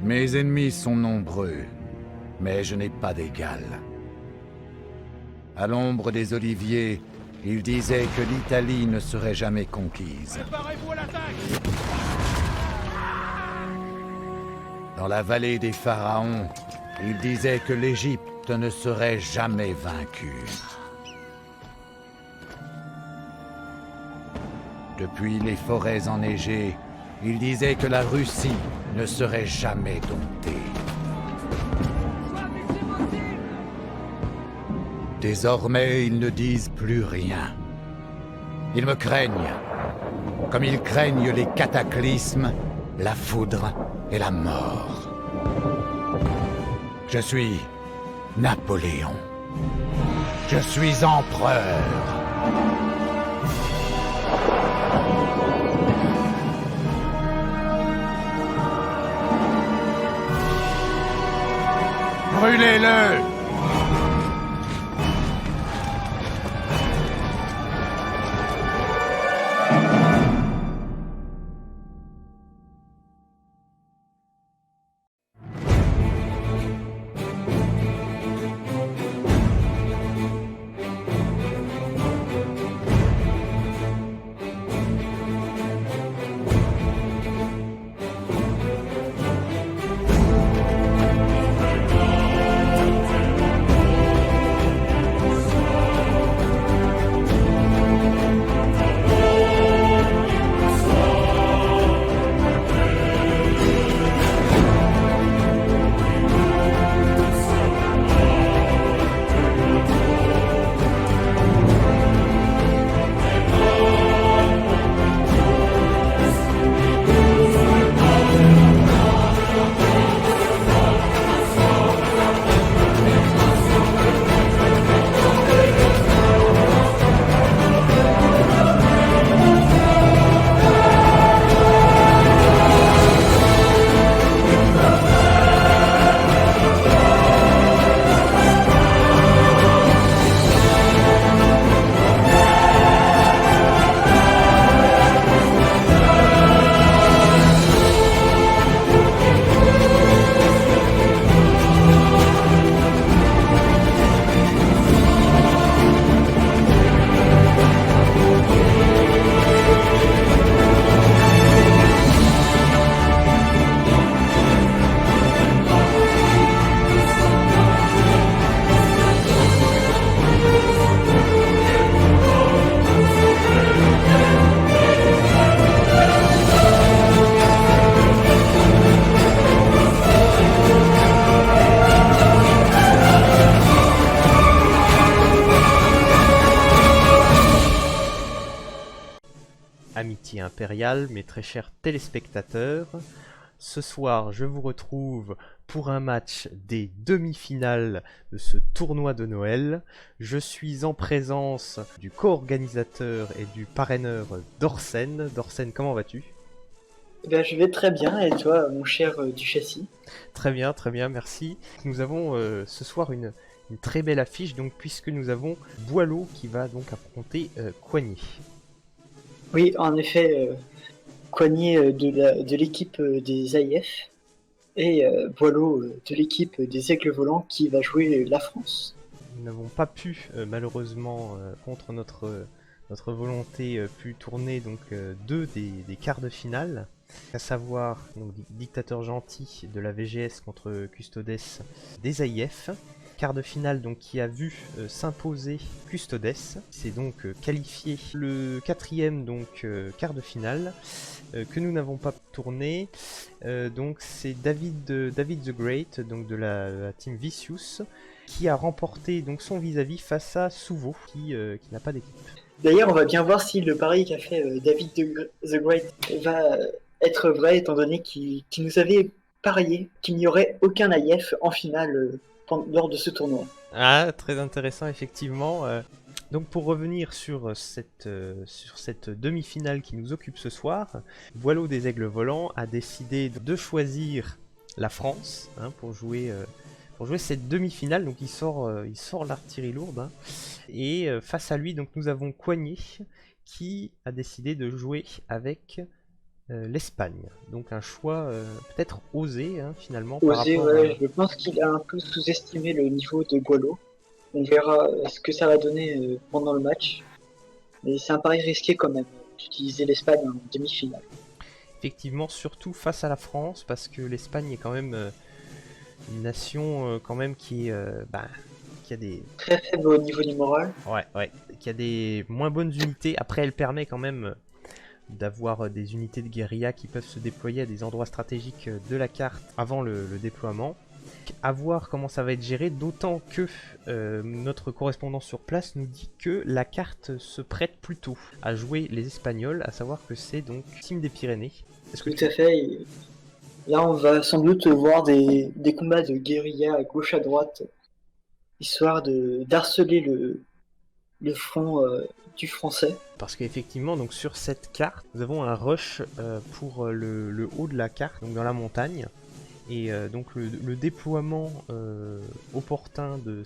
Mes ennemis sont nombreux, mais je n'ai pas d'égal. À l'ombre des oliviers, il disait que l'Italie ne serait jamais conquise. Préparez-vous à l'attaque! Dans la vallée des pharaons, il disait que l'Égypte ne serait jamais vaincue. Depuis les forêts enneigées, il disait que la Russie ne serait jamais domptée. Désormais, ils ne disent plus rien. Ils me craignent, comme ils craignent les cataclysmes, la foudre et la mort. Je suis Napoléon. Je suis empereur. Brûlez-le! Amitié impériale, mes très chers téléspectateurs, ce soir je vous retrouve pour un match des demi-finales de ce tournoi de Noël. Je suis en présence du co-organisateur et du parraineur Dorsen. Dorsen, comment vas-tu? Eh bien, je vais très bien, et toi, mon cher Duchessis? Très bien, merci. Nous avons ce soir une très belle affiche, donc, puisque nous avons Boileau qui va donc affronter Coigny. Oui, en effet, Coigny de l'équipe des AIF et Boileau de l'équipe des Aigles Volants qui va jouer la France. Nous n'avons pas pu, malheureusement, contre notre volonté, pu tourner donc deux des quarts de finale, à savoir donc, Dictateur Gentil de la VGS contre Custodes des AIF. Quart de finale donc qui a vu s'imposer Custodes, c'est donc qualifié. Le quatrième donc quart de finale que nous n'avons pas tourné, donc c'est David the Great, donc de la team Vicious, qui a remporté donc son vis-à-vis face à Souvo qui n'a pas d'équipe. D'ailleurs, on va bien voir si le pari qu'a fait David the Great va être vrai, étant donné qu'il nous avait parié qu'il n'y aurait aucun AIF en finale lors de ce tournoi. Ah, très intéressant effectivement. Donc pour revenir sur cette demi-finale qui nous occupe ce soir, Boileau des Aigles Volants a décidé de choisir la France pour jouer cette demi-finale. Donc il sort l'artillerie lourde, hein. Et face à lui donc nous avons Coigny qui a décidé de jouer avec l'Espagne. Donc un choix peut-être osé hein, finalement par Osé, rapport ouais, je pense qu'il a un peu sous-estimé le niveau de Gualo. On verra ce que ça va donner pendant le match. Mais c'est un pari risqué quand même, d'utiliser l'Espagne en demi-finale. effectivement surtout face à la France parce que l'Espagne est quand même une nation quand même qui a des Très faible au niveau du moral. ouais qui a des moins bonnes unités. Après elle permet quand même d'avoir des unités de guérilla qui peuvent se déployer à des endroits stratégiques de la carte avant le déploiement. À voir comment ça va être géré, d'autant que notre correspondant sur place nous dit que la carte se prête plutôt à jouer les Espagnols, à savoir que c'est donc Team des Pyrénées. Est-ce que Tout à fait. Et là, on va sans doute voir des combats de guérilla à gauche à droite, histoire d'harceler le front du français. Parce qu'effectivement, donc sur cette carte, nous avons un rush pour le haut de la carte, donc dans la montagne. Et donc le déploiement opportun de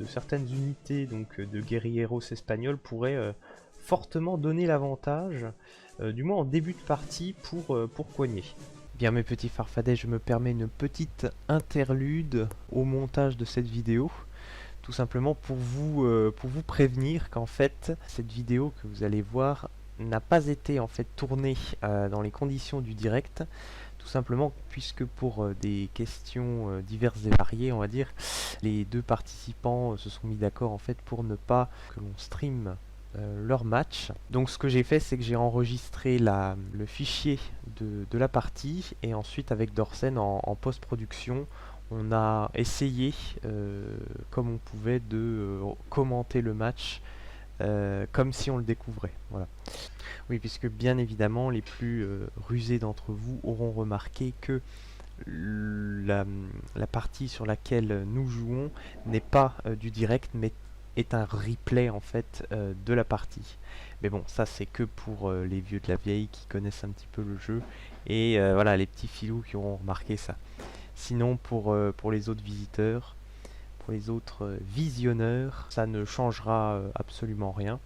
certaines unités donc, de guerrilleros espagnols pourrait fortement donner l'avantage, du moins en début de partie, pour Coignet. Bien mes petits farfadets, je me permets une petite interlude au montage de cette vidéo. Tout simplement pour vous prévenir qu'en fait, cette vidéo que vous allez voir n'a pas été en fait tournée dans les conditions du direct. Tout simplement puisque pour des questions diverses et variées, on va dire, les deux participants se sont mis d'accord en fait pour ne pas que l'on stream leur match. Donc ce que j'ai fait, c'est que j'ai enregistré le fichier de la partie et ensuite avec Dorsen en post-production, on a essayé, comme on pouvait, de commenter le match comme si on le découvrait. Voilà. Oui, puisque bien évidemment, les plus rusés d'entre vous auront remarqué que la partie sur laquelle nous jouons n'est pas du direct, mais est un replay en fait de la partie. Mais bon, ça c'est que pour les vieux de la vieille qui connaissent un petit peu le jeu, et voilà, les petits filous qui auront remarqué ça. Sinon, pour les autres visiteurs, pour les autres visionneurs, ça ne changera absolument rien.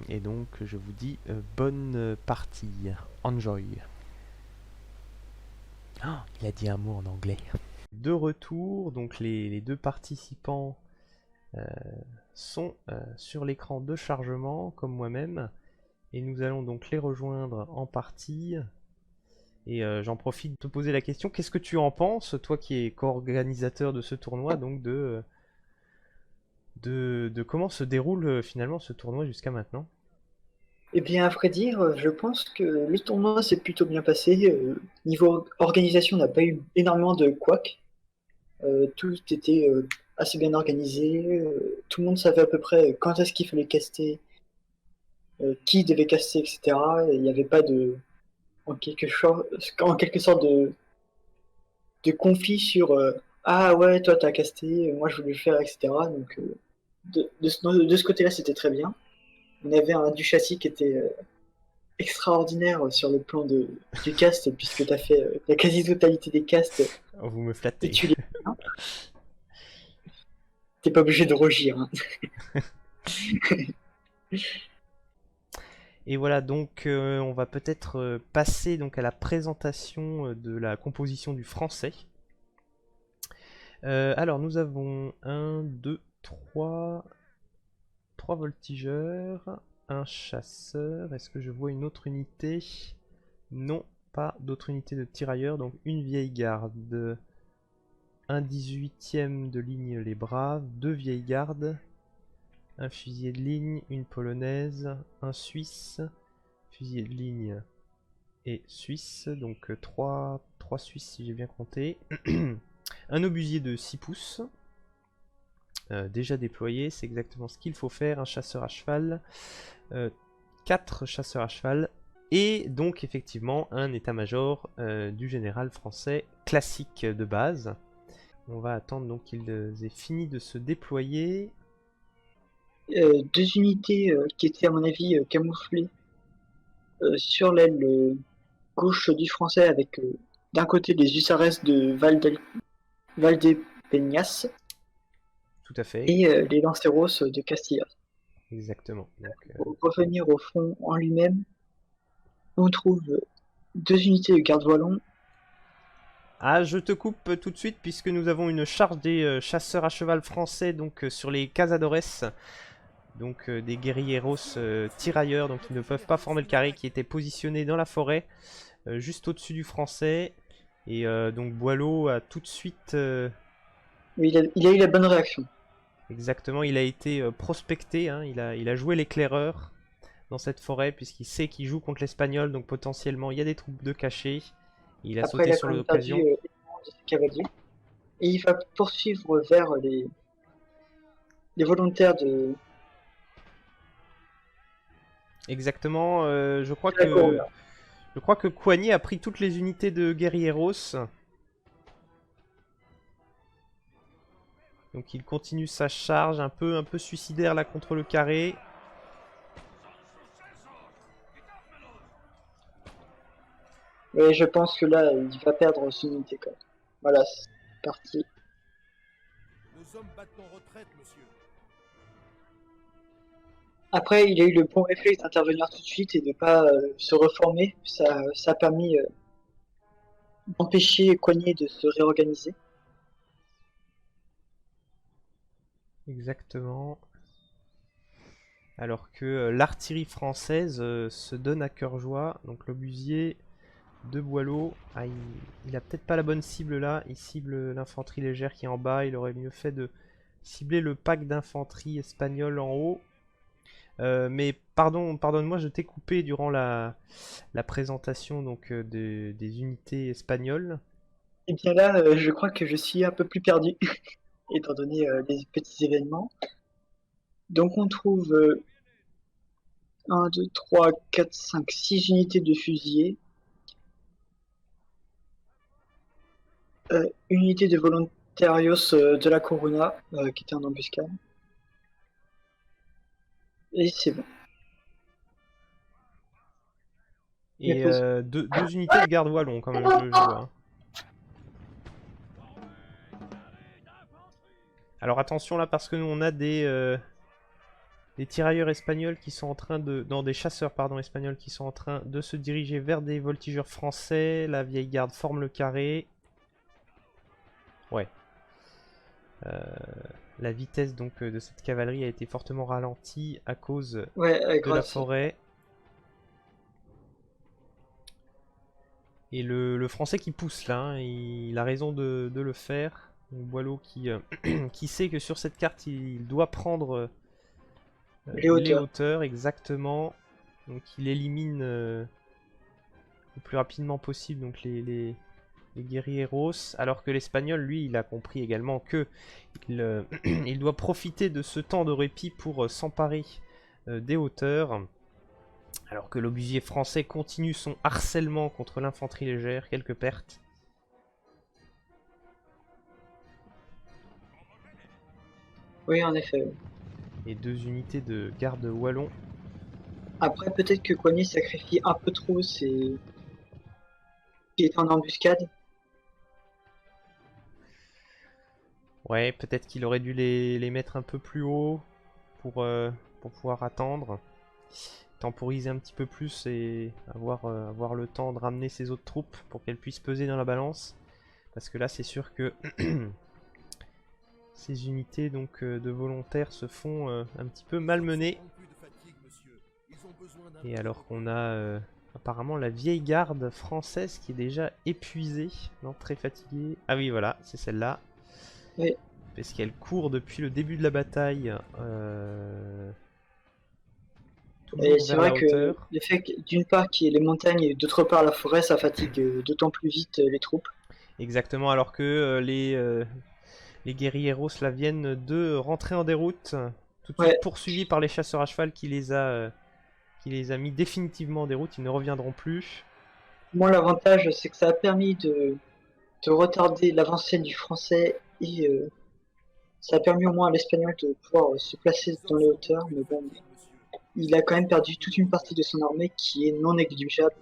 Et donc je vous dis bonne partie, enjoy. Oh, il a dit un mot en anglais. De retour, donc les deux participants sont sur l'écran de chargement comme moi-même et nous allons donc les rejoindre en partie. Et j'en profite de te poser la question, qu'est-ce que tu en penses, toi qui es co-organisateur de ce tournoi, donc de comment se déroule finalement ce tournoi jusqu'à maintenant? Eh bien, à vrai dire, je pense que le tournoi s'est plutôt bien passé. Niveau organisation, on n'a pas eu énormément de couacs. Tout était assez bien organisé. Tout le monde savait à peu près quand est-ce qu'il fallait caster, qui devait caster, etc. Et il n'y avait pas en quelque sorte de conflit sur ah ouais, toi t'as casté, moi je voulais le faire, etc. Donc de ce côté-là, c'était très bien. On avait un du châssis qui était extraordinaire sur le plan du cast, puisque tu as fait la quasi-totalité des casts Oh, vous me et flattez. tu les as. T'es pas obligé de rougir. Hein. Et voilà, donc on va peut-être passer donc à la présentation de la composition du français. Alors nous avons 1, 2, 3 voltigeurs, un chasseur. Est-ce que je vois une autre unité? Non, pas d'autre unité de tirailleurs, donc une vieille garde, un 18e de ligne les braves, deux vieilles gardes, un fusilier de ligne, une polonaise, un suisse, fusilier de ligne et suisse, donc 3 suisses si j'ai bien compté, un obusier de 6 pouces, déjà déployé, c'est exactement ce qu'il faut faire, un chasseur à cheval, 4 chasseurs à cheval, et donc effectivement un état-major du général français classique de base. On va attendre donc qu'ils aient fini de se déployer. Deux unités qui étaient à mon avis camouflées sur l'aile gauche du français avec d'un côté les hussards de Valdepeñas Tout à fait. et les lanceros de Castilla. Exactement. Donc, Pour revenir au front en lui-même, On trouve 2 unités de garde wallon. Ah, je te coupe tout de suite puisque nous avons une charge des chasseurs à cheval français donc sur les Cazadores, donc des guerrilleros tirailleurs, donc qui ne peuvent pas former le carré, qui étaient positionnés dans la forêt juste au-dessus du français. Et donc Boileau a tout de suite Mais il a eu la bonne réaction. exactement, il a été prospecté, hein, il a joué l'éclaireur dans cette forêt puisqu'il sait qu'il joue contre l'Espagnol, donc potentiellement il y a des troupes de cachés. Il a Après, sauté il a sur quand même perdu l'occasion. énormément de ses cavaliers. Et il va poursuivre vers les volontaires de Exactement, la Corona. je crois que Coigny a pris toutes les unités de guerrilleros. Donc il continue sa charge un peu suicidaire là contre le carré. Et je pense que là, il va perdre son unité quand même. Voilà, c'est parti. Nos hommes battent en retraite, monsieur. Après, il a eu le bon réflexe d'intervenir tout de suite et de ne pas se reformer. Ça a permis d'empêcher Coignet de se réorganiser. Exactement. Alors que l'artillerie française se donne à cœur joie. Donc l'obusier de Boileau. Ah, il a peut-être pas la bonne cible là. Il cible l'infanterie légère qui est en bas. Il aurait mieux fait de cibler le pack d'infanterie espagnole en haut. Mais pardonne-moi, je t'ai coupé durant la présentation donc, des unités espagnoles. Et bien là, je crois que je suis un peu plus perdu, étant donné les petits événements. Donc on trouve 1, 2, 3, 4, 5, 6 unités de fusiliers. Une unité de Voluntarios de la Corona, qui était en embuscade. Et c'est bon. Et deux unités de garde wallon quand même, je vois. Hein. Alors attention là parce que nous on a des tirailleurs espagnols qui sont en train de... Non, des chasseurs pardon espagnols qui sont en train de se diriger vers des voltigeurs français. La vieille garde forme le carré. Ouais. La vitesse donc de cette cavalerie a été fortement ralentie à cause de la forêt. Et le français qui pousse là, hein, il a raison de le faire. Boileau qui sait que sur cette carte il doit prendre les hauteurs exactement. Donc il élimine le plus rapidement possible donc les guerrilleros. Alors que l'espagnol lui il a compris également que il doit profiter de ce temps de répit pour s'emparer des hauteurs. Alors que l'obusier français continue son harcèlement contre l'infanterie légère, quelques pertes. Oui, en effet. Et 2 unités de garde wallon. Après, peut-être que Coignet sacrifie un peu trop ses... qui est en embuscade. Ouais, peut-être qu'il aurait dû les mettre un peu plus haut pour pouvoir attendre. Temporiser un petit peu plus et avoir le temps de ramener ses autres troupes pour qu'elles puissent peser dans la balance. Parce que là, c'est sûr que ces unités donc, de volontaires se font un petit peu malmener. Et alors qu'on a apparemment la vieille garde française qui est déjà épuisée, non, très fatiguée. Ah oui, voilà, c'est celle-là. Oui. Parce qu'elle court depuis le début de la bataille. Et c'est vrai que le fait d'une part qu'il y ait les montagnes et d'autre part la forêt, ça fatigue d'autant plus vite les troupes. Exactement, alors que les guerrilleros là viennent de rentrer en déroute, tout de suite poursuivis par les chasseurs à cheval qui les a mis définitivement en déroute, ils ne reviendront plus. Moi l'avantage c'est que ça a permis de retarder l'avancée du français et ça a permis au moins à l'espagnol de pouvoir se placer dans les hauteurs, mais bon, il a quand même perdu toute une partie de son armée qui est non négligeable.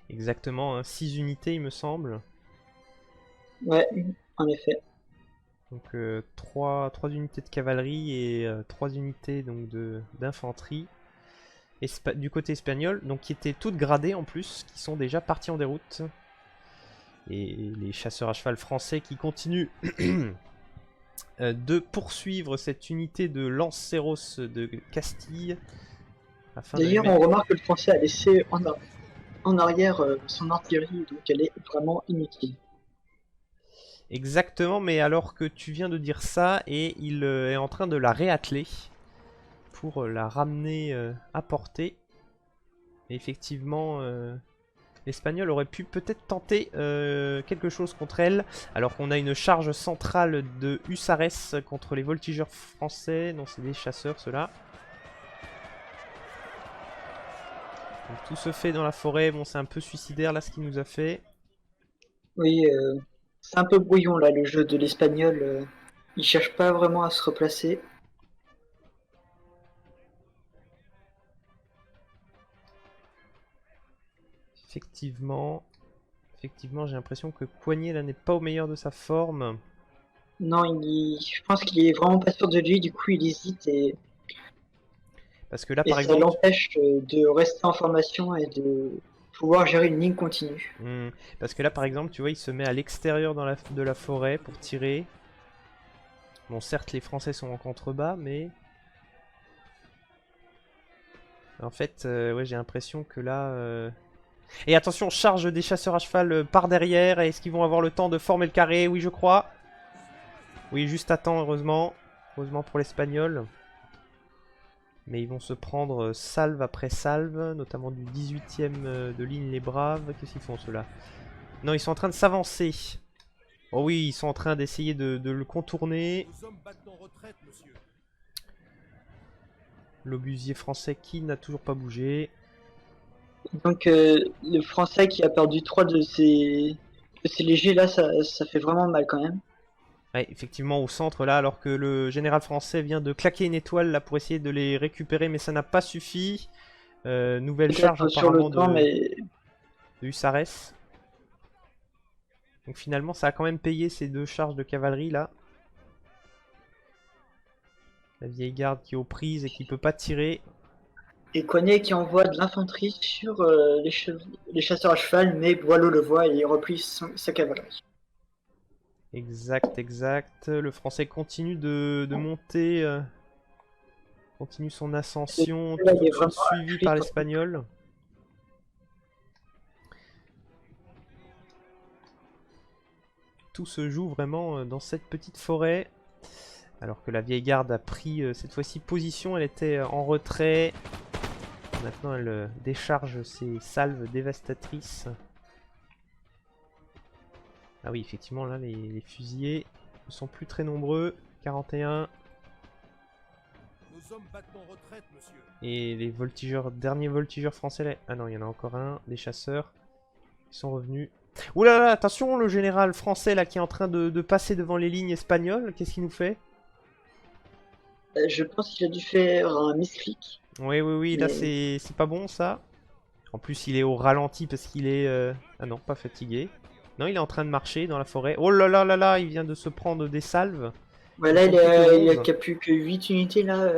Exactement, hein, 6 unités il me semble. Ouais, en effet. Donc 3 unités de cavalerie et 3 unités donc d'infanterie. du côté espagnol, donc qui étaient toutes gradées en plus, qui sont déjà parties en déroute. Et les chasseurs à cheval français qui continuent de poursuivre cette unité de Lanceros de Castille. D'ailleurs, on remarque que le français a laissé en arrière son artillerie, donc elle est vraiment inutile. Exactement, mais alors que tu viens de dire ça, et il est en train de la réatteler pour la ramener à portée. Et effectivement, l'Espagnol aurait pu peut-être tenter quelque chose contre elle, alors qu'on a une charge centrale de hussards contre les voltigeurs français. Non, c'est des chasseurs, ceux-là. Donc, tout se fait dans la forêt. Bon, c'est un peu suicidaire là ce qu'il nous a fait. Oui, c'est un peu brouillon là le jeu de l'Espagnol. Il cherche pas vraiment à se replacer. Effectivement, j'ai l'impression que Coignet là n'est pas au meilleur de sa forme. Non, je pense qu'il est vraiment pas sûr de lui, du coup il hésite et Parce que là, Et par ça exemple, l'empêche de rester en formation et de pouvoir gérer une ligne continue. parce que là, par exemple, tu vois, il se met à l'extérieur de la forêt pour tirer. Bon, certes, les Français sont en contrebas, mais en fait, ouais, j'ai l'impression que là. Et attention, charge des chasseurs à cheval par derrière. Est-ce qu'ils vont avoir le temps de former le carré? Oui, je crois. Oui, juste à temps, heureusement. Heureusement pour l'Espagnol. Mais ils vont se prendre salve après salve, notamment du 18ème de ligne les Braves. Qu'est-ce qu'ils font ceux-là? Non, ils sont en train de s'avancer. Oh oui, ils sont en train d'essayer de le contourner. Nos hommes battent en retraite, monsieur. L'obusier français qui n'a toujours pas bougé. Donc le français qui a perdu 3 de ses légers là, ça fait vraiment mal quand même. Ouais, effectivement au centre là, alors que le général français vient de claquer une étoile là pour essayer de les récupérer, mais ça n'a pas suffi. Nouvelle charge Sur le apparemment temps, mais de hussards. Donc finalement ça a quand même payé ces 2 charges de cavalerie là. La vieille garde qui est aux prises et qui peut pas tirer. et Coignet qui envoie de l'infanterie sur les chasseurs à cheval, mais Boileau le voit et il replie sa cavalerie. Exact, exact. Le français continue de monter. Continue son ascension, Là, il est toujours vraiment suivi par l'espagnol. Tout se joue vraiment dans cette petite forêt. Alors que la vieille garde a pris cette fois-ci position, elle était en retrait. Maintenant elle décharge ses salves dévastatrices. Ah oui, effectivement là les fusillés ne sont plus très nombreux. 41. Nos hommes battent en retraite, monsieur. Et les voltigeurs, derniers voltigeurs français là. Ah non, il y en a encore un, des chasseurs. Ils sont revenus. Ouh là là, attention, le général français là qui est en train de passer devant les lignes espagnoles. Qu'est-ce qu'il nous fait? Je pense qu'il a dû faire un misclick. Oui, oui, oui, là Mais- c'est pas bon ça. En plus, il est au ralenti parce qu'il est. Ah non, pas fatigué. Non, il est en train de marcher dans la forêt. Oh là là là là, il vient de se prendre des salves. Voilà, Ils sont plus que il a 11. qu'il n'y a plus que 8 unités là.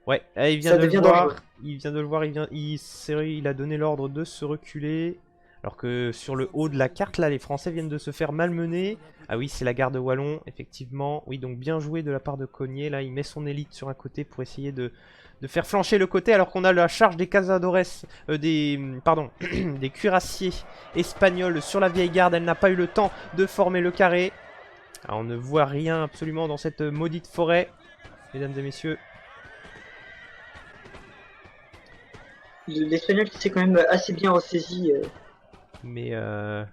Ouais, ah, il vient Ça de le devient voir. dangereux. Il vient de le voir. Il a donné l'ordre de se reculer. Alors que sur le haut de la carte, là, les Français viennent de se faire malmener. Ah oui, c'est la garde wallon, effectivement. Oui, donc bien joué de la part de Coignet. Là, il met son élite sur un côté pour essayer de faire flancher le côté, alors qu'on a la charge des cazadores, pardon, des cuirassiers espagnols sur la vieille garde. Elle n'a pas eu le temps de former le carré. Alors, on ne voit rien absolument dans cette maudite forêt, mesdames et messieurs. L'espagnol s'est quand même assez bien ressaisi. Mais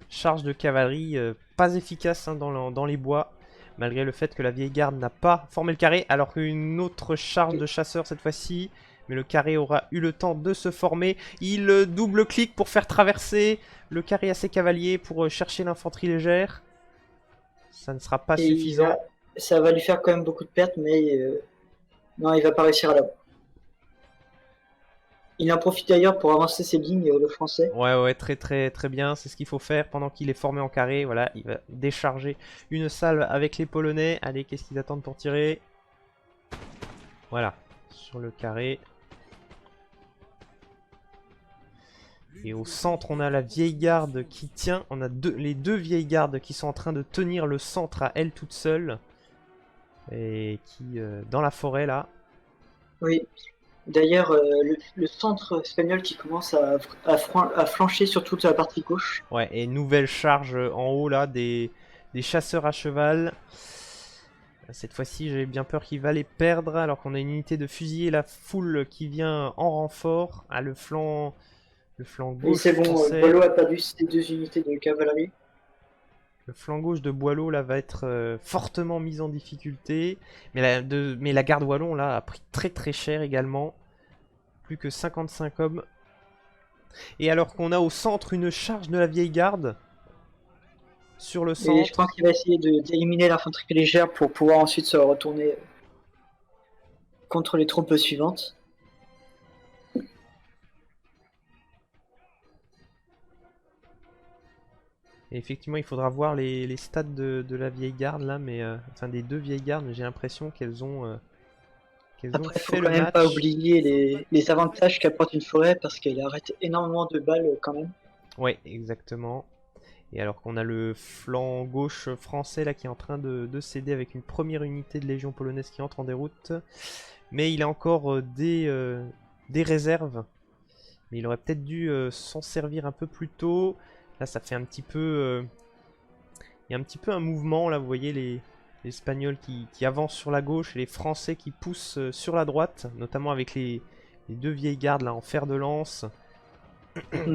charge de cavalerie pas efficace hein, dans les bois. Malgré le fait que la vieille garde n'a pas formé le carré. Alors qu'une autre charge de chasseurs cette fois-ci. Mais le carré aura eu le temps de se former. Il double-clique pour faire traverser le carré à ses cavaliers. Pour chercher l'infanterie légère. Ça ne sera pas Et suffisant. ça va lui faire quand même beaucoup de pertes, mais non, il va pas réussir à l'avoir. Il en profite d'ailleurs pour avancer ses lignes, le français. Ouais, ouais, très très très bien, c'est ce qu'il faut faire pendant qu'il est formé en carré. Voilà, il va décharger une salve avec les Polonais. Allez, qu'est-ce qu'ils attendent pour tirer? Voilà, sur le carré. Et au centre, on a la vieille garde qui tient. On a les deux vieilles gardes qui sont en train de tenir le centre à elles toutes seules. Et qui, dans la forêt là. Oui. D'ailleurs, le centre espagnol qui commence à flancher sur toute la partie gauche. Ouais, et nouvelle charge en haut là, des chasseurs à cheval. Cette fois-ci, j'avais bien peur qu'il va les perdre, alors qu'on a une unité de fusiliers, la foule qui vient en renfort. Ah, le flanc Et gauche c'est bon, français. Boileau a perdu ses 2 unités de cavalerie. Le flanc gauche de Boileau là va être fortement mis en difficulté. Mais la garde Wallon là a pris très très cher également. Plus que 55 hommes. Et alors qu'on a au centre une charge de la vieille garde. Sur le centre. Et je pense qu'il va essayer d'éliminer l'infanterie légère pour pouvoir ensuite se retourner contre les troupes suivantes. Et effectivement, il faudra voir les stats de la vieille garde là, mais enfin des deux vieilles gardes, mais j'ai l'impression qu'elles ont Après, il faut fait quand le même match. pas oublier les avantages qu'apporte une forêt parce qu'elle arrête énormément de balles quand même. Ouais, exactement. Et alors qu'on a le flanc gauche français là qui est en train de céder avec une première unité de légion polonaise qui entre en déroute. Mais il a encore des réserves. Mais il aurait peut-être dû s'en servir un peu plus tôt. Là, ça fait un petit peu... il y a un petit peu un mouvement, là, vous voyez les Espagnols qui avancent sur la gauche et les Français qui poussent sur la droite, notamment avec les deux vieilles gardes là en fer de lance,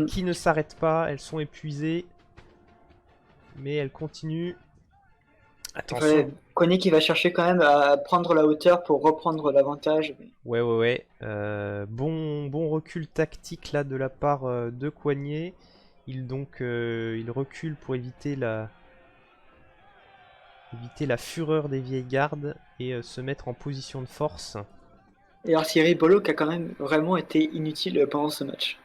qui ne s'arrêtent pas, elles sont épuisées, mais elles continuent. Attention. Ouais, Koenig qui va chercher quand même à prendre la hauteur pour reprendre l'avantage. Ouais. Bon recul tactique là de la part de Coignet. Il recule pour éviter la fureur des vieilles gardes et se mettre en position de force. Et l'artillerie Bolo qui a quand même vraiment été inutile pendant ce match.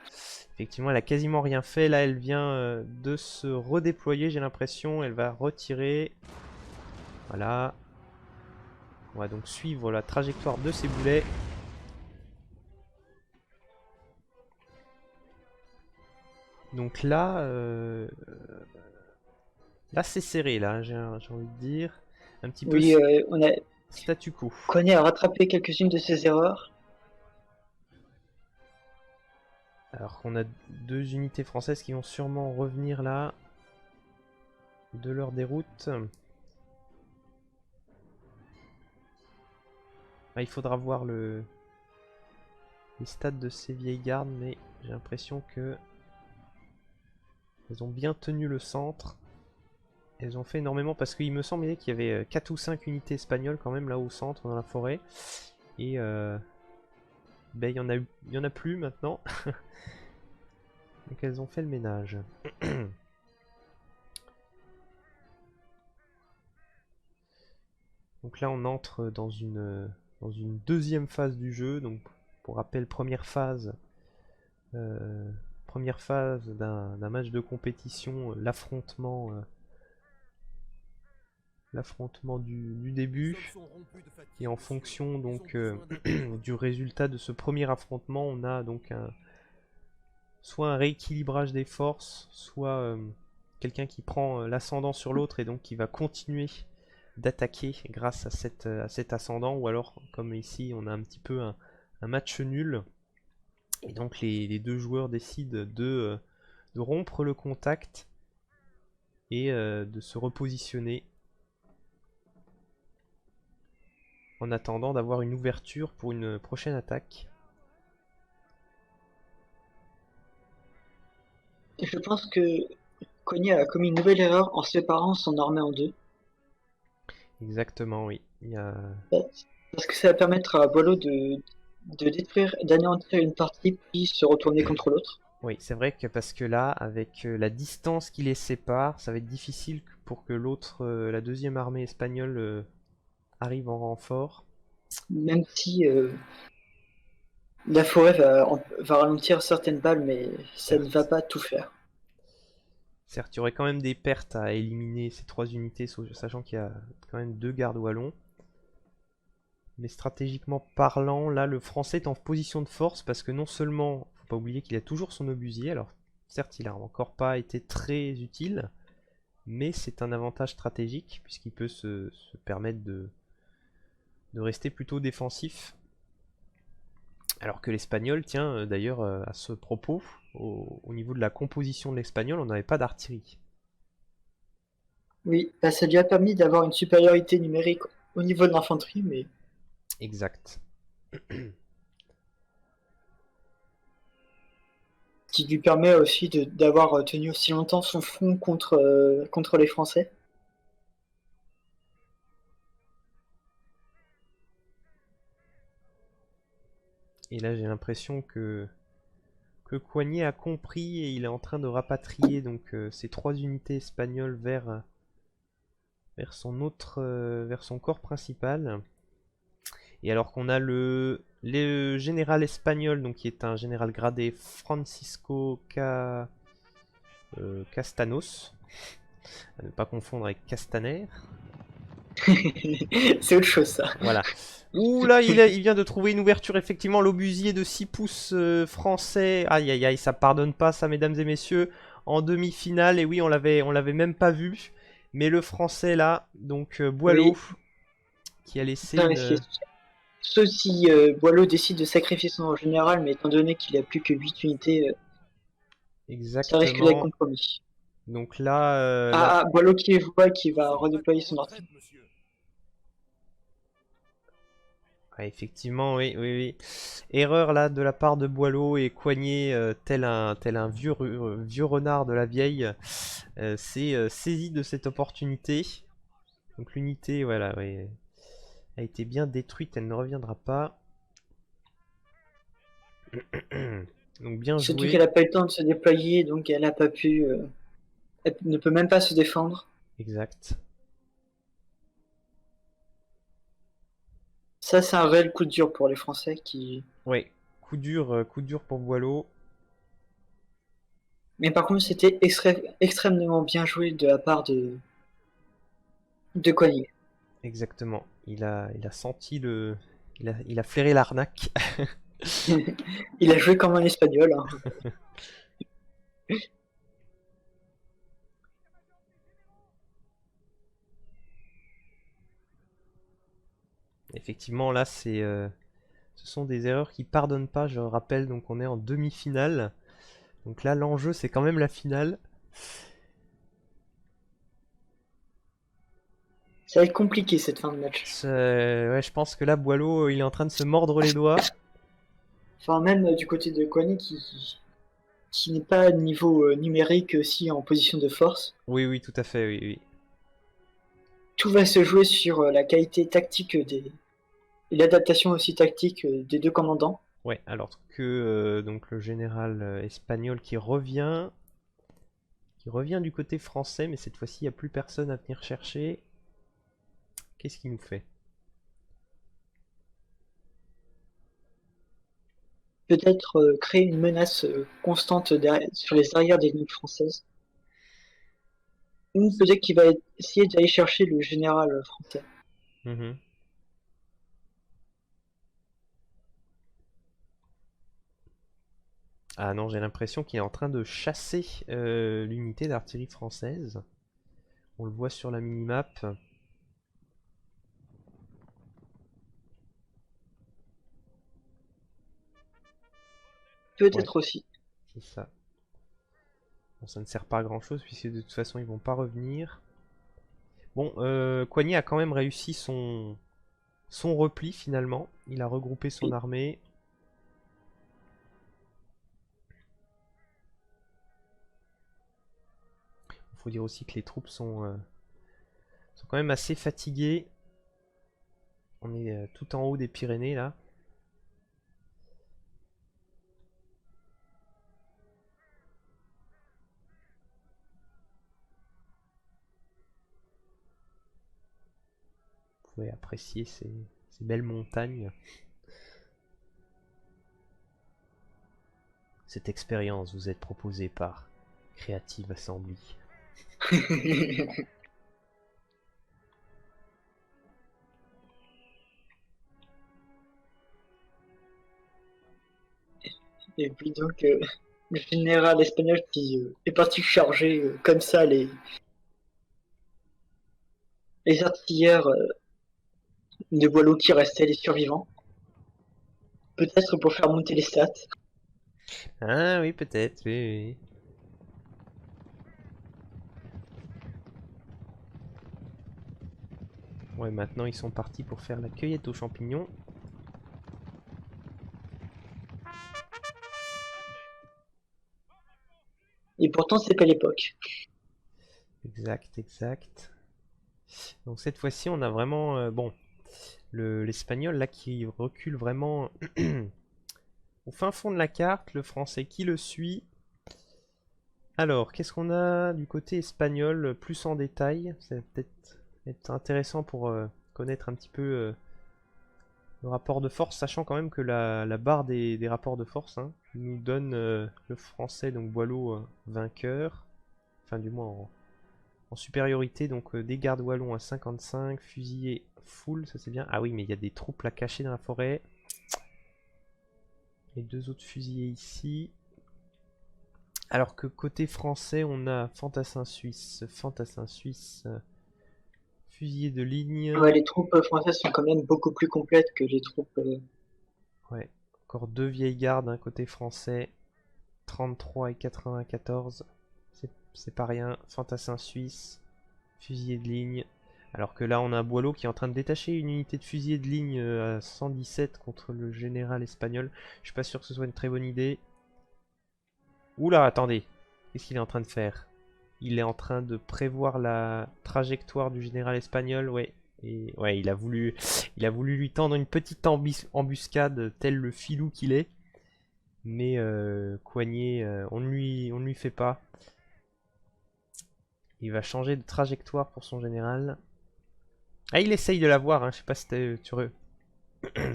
Effectivement, elle a quasiment rien fait. Là, elle vient de se redéployer, j'ai l'impression. Elle va retirer. Voilà. On va donc suivre la trajectoire de ces boulets. Donc là, là c'est serré, là, j'ai envie de dire. Un petit peu on a statu quo. Koenig a rattrapé quelques-unes de ses erreurs. Alors qu'on a deux unités françaises qui vont sûrement revenir là de leur déroute. Ah, il faudra voir les stats de ces vieilles gardes, mais j'ai l'impression que elles ont bien tenu le centre. Elles ont fait énormément parce qu'il me semblait qu'il y avait 4 ou 5 unités espagnoles quand même là au centre dans la forêt. Et ben, il y en a plus maintenant. Donc elles ont fait le ménage. Donc là on entre dans une deuxième phase du jeu. Donc pour rappel, première phase d'un match de compétition, l'affrontement du début, et en fonction donc du résultat de ce premier affrontement, on a donc soit un rééquilibrage des forces, soit quelqu'un qui prend l'ascendant sur l'autre et donc qui va continuer d'attaquer grâce à cet ascendant, ou alors comme ici on a un petit peu un match nul et donc les deux joueurs décident de rompre le contact et de se repositionner en attendant d'avoir une ouverture pour une prochaine attaque. Je pense que Koenig a commis une nouvelle erreur en séparant son armée en deux. Exactement, oui. Parce que ça va permettre à Boileau de détruire, d'anéantir une partie puis se retourner contre l'autre. Oui, c'est vrai que parce que là, avec la distance qui les sépare, ça va être difficile pour que l'autre, la deuxième armée espagnole, arrive en renfort. Même si la forêt va ralentir certaines balles, mais ça ne va pas tout faire. Certes, il y aurait quand même des pertes à éliminer ces 3 unités, sachant qu'il y a quand même 2 gardes wallons. Mais stratégiquement parlant, là, le français est en position de force parce que non seulement, faut pas oublier qu'il a toujours son obusier, alors Certes, il a encore pas été très utile, mais c'est un avantage stratégique puisqu'il peut se permettre de rester plutôt défensif. Alors que l'espagnol, tiens, d'ailleurs, à ce propos, au niveau de la composition de l'espagnol, on n'avait pas d'artillerie. Oui, bah, ça lui a permis d'avoir une supériorité numérique au niveau de l'infanterie, mais Exact. qui lui permet aussi d'avoir tenu aussi longtemps son front contre les Français. Et là, j'ai l'impression que Coignet a compris et il est en train de rapatrier donc ces 3 unités espagnoles vers vers son corps principal. Et alors qu'on a le général espagnol, donc qui est un général gradé, Francisco Castanos, à ne pas confondre avec Castaner. C'est autre chose, ça. Voilà. Ouh là, il vient de trouver une ouverture, effectivement, l'obusier de 6 pouces français. Aïe aïe aïe, ça pardonne pas ça, mesdames et messieurs. En demi-finale, et oui, on l'avait même pas vu. Mais le français là, donc Boileau, Oui. qui a laissé Putain, une... sauf si Boileau décide de sacrifier son général, mais étant donné qu'il a plus que 8 unités, ça risque d'être Exactement. compromis. Donc là, Ah, Boileau qui voit qu'il Nous va sommes redéployer battus en son retraite, artillerie. monsieur. ouais, effectivement, oui, oui, oui. Erreur là de la part de Boileau et Coignet, tel un vieux renard de la vieille, s'est saisi de cette opportunité. Donc l'unité, voilà, oui, a été bien détruite, elle ne reviendra pas. Donc bien Surtout joué. qu'elle a pas eu le temps de se déployer, donc elle a pas pu. Elle ne peut même pas se défendre. Exact. Ça, c'est un réel coup dur pour les Français qui. Ouais, coup dur pour Boileau. Mais par contre, c'était extrêmement bien joué de la part de Coignet. Exactement. Il a senti il a flairé l'arnaque. Il a joué comme un espagnol, hein. Effectivement, là, ce sont des erreurs qui pardonnent pas. Je rappelle, donc on est en demi-finale. Donc là, l'enjeu, c'est quand même la finale. Ça va être compliqué cette fin de match. Ouais, je pense que là, Boileau, il est en train de se mordre les doigts. Enfin, même du côté de Coignet qui n'est pas niveau numérique aussi en position de force. Oui, oui, tout à fait, oui, oui. Tout va se jouer sur la qualité tactique et l'adaptation aussi tactique des deux commandants. Ouais, alors que donc le général espagnol qui revient du côté français, mais cette fois-ci, il n'y a plus personne à venir chercher. Qu'est-ce qu'il nous fait? Peut-être créer une menace constante sur les arrières des lignes françaises. Ou peut-être qu'il va essayer d'aller chercher le général français. Mhm. Ah non, j'ai l'impression qu'il est en train de chasser l'unité d'artillerie française. On le voit sur la minimap. Ouais, Peut-être aussi. c'est ça. Bon, ça ne sert pas à grand chose puisque de toute façon ils vont pas revenir. Bon, Coignet a quand même réussi son repli finalement. Il a regroupé son Oui. armée. Il faut dire aussi que les troupes sont quand même assez fatiguées. On est tout en haut des Pyrénées là. Vous pouvez apprécier ces belles montagnes. Cette expérience vous est proposée par Creative Assembly. Et puis donc, Le général espagnol qui est parti charger comme ça les artilleurs de Boileau qui restaient les survivants. Peut-être pour faire monter les stats. Ah oui, peut-être, oui, oui. Ouais, maintenant ils sont partis pour faire la cueillette aux champignons. Et pourtant, c'est pas l'époque. Exact, exact. Donc cette fois-ci, on a vraiment, bon, l'espagnol là qui recule vraiment au fin fond de la carte, le français qui le suit. Alors, qu'est-ce qu'on a du côté espagnol plus en détail? Ça va peut-être être intéressant pour connaître un petit peu le rapport de force, sachant quand même que la barre des rapports de force nous donne le français, donc Boileau vainqueur, enfin du moins en supériorité, donc des gardes wallons à 55, fusillés full, ça c'est bien. Ah oui, mais il y a des troupes là cachées dans la forêt. Les deux autres fusillés ici. Alors que côté français, on a fantassin suisse, fusillé de ligne. Ouais, les troupes françaises sont quand même beaucoup plus complètes que les troupes. Ouais, encore deux vieilles gardes côté français, 33 et 94. C'est pas rien, fantassin suisse, fusillé de ligne. Alors que là, on a un Boileau qui est en train de détacher une unité de fusillé de ligne à 117 contre le général espagnol. Je suis pas sûr que ce soit une très bonne idée. Oula, attendez. Qu'est-ce qu'il est en train de faire? Il est en train de prévoir la trajectoire du général espagnol, ouais. Et ouais, il a voulu lui tendre une petite embuscade, tel le filou qu'il est. Mais Coignet, on ne lui fait pas. Il va changer de trajectoire pour son général. Ah, il essaye de l'avoir, hein. Je sais pas si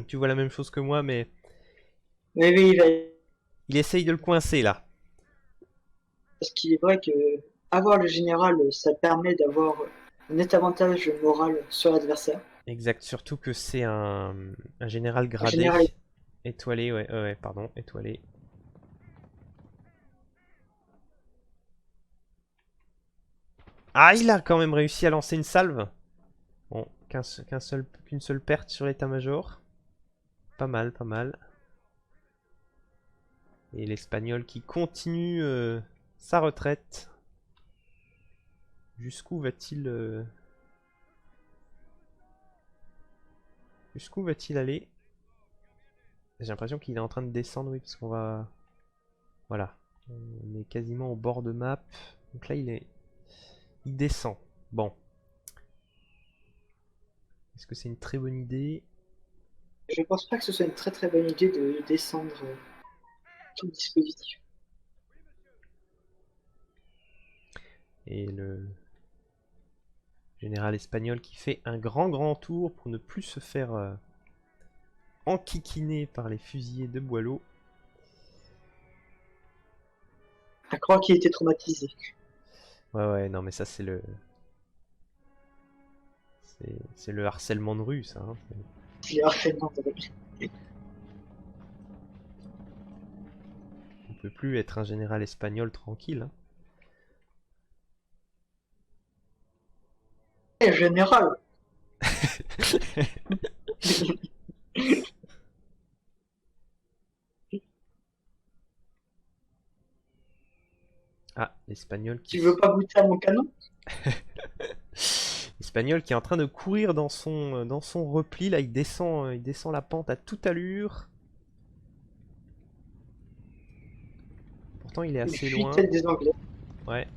tu vois la même chose que moi, mais Oui, oui, il essaye de le coincer là. parce qu'il est vrai que avoir le général, ça permet d'avoir un net avantage moral sur l'adversaire. Exact, surtout que c'est un général Un gradé. général, Étoilé, ouais, pardon, étoilé. Ah, il a quand même réussi à lancer une salve. Bon, qu'une seule perte sur l'état-major. Pas mal, pas mal. Et l'Espagnol qui continue sa retraite. Jusqu'où va-t-il Jusqu'où va-t-il aller? J'ai l'impression qu'il est en train de descendre, oui, parce qu'on va... Voilà. On est quasiment au bord de map. Donc là, il descend. Bon. Est-ce que c'est une très bonne idée? je pense pas que ce soit une très très bonne idée de descendre tout le dispositif. Et le général espagnol qui fait un grand tour pour ne plus se faire enquiquiner par les fusillés de Boileau. À croire qu'il était traumatisé. Ouais, non, mais ça, c'est le... C'est le harcèlement de rue, ça. Il est harcèlement de rue. On peut plus être un général espagnol tranquille. Eh, général! Ah, l'espagnol qui... Tu veux pas goûter à mon canon? L'espagnol qui est en train de courir dans son repli. Là, il descend la pente à toute allure. Pourtant, il est assez Je loin. suis tête des Anglais. Ouais.